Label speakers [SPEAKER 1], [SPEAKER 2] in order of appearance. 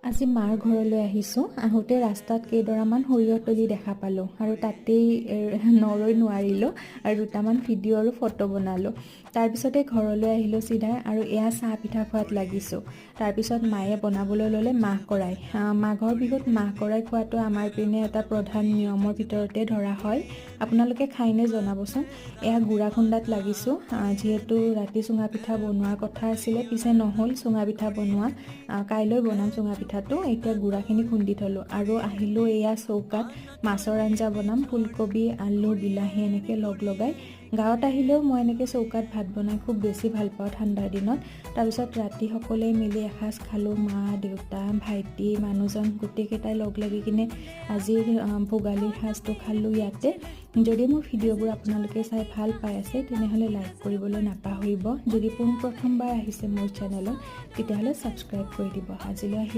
[SPEAKER 1] আজি মাৰ ঘৰলৈ আহিছোঁ। আহোঁতে ৰাস্তাত কেইডৰামান সৰিয়হ তলি দেখা পালোঁ আৰু তাতেই নৰৈ নোৱাৰিলোঁ আৰু দুটামান ভিডিঅ' আৰু ফটো বনালোঁ। তাৰপিছতে ঘৰলৈ আহিলোঁ চিধাই আৰু এয়া চাহ পিঠা খোৱাত লাগিছোঁ। তাৰপিছত মায়ে বনাবলৈ ল'লে মাহ কৰাই। মাঘৰ বিহুত মাহ কৰাই খোৱাটো আমাৰ পিনে এটা প্ৰধান নিয়মৰ ভিতৰতে ধৰা হয়। আপোনালোকে খাইনে জনাবচোন। এয়া গুড়া খুন্দাত লাগিছোঁ, যিহেতু ৰাতি চুঙা পিঠা বনোৱাৰ কথা আছিলে, পিছে নহ'ল চুঙা পিঠা বনোৱা। কাইলৈ বনাম চুঙা পিঠাটো। এতিয়া গুড়াখিনি খুন্দি থলোঁ আৰু আহিলোঁ এয়া চৌকাত মাছৰ আঞ্জা বনাম। ফুলকবি, আলু, বিলাহী এনেকৈ লগাই। গাঁৱত আহিলেও মই এনেকৈ চৌকাত ভাত বনাই খুব বেছি ভাল পাওঁ ঠাণ্ডাৰ দিনত। তাৰপিছত ৰাতি সকলোৱে মিলি এসাঁজ খালোঁ। মা, দেউতা, ভাইটি, মানুহজন গোটেইকেইটাই লাগি কিনে আজিৰ ভোগালীৰ সাঁজটো খালোঁ ইয়াতে। যদি মোৰ ভিডিঅ'বোৰ আপোনালোকে চাই ভাল পাই আছে তেনেহ'লে লাইক কৰিবলৈ নাপাহৰিব। যদি পোনপ্ৰথমবাৰ আহিছে মোৰ চেনেলত তেতিয়াহ'লে ছাবস্ক্ৰাইব কৰি দিব। আজিলৈ আহিলোঁ।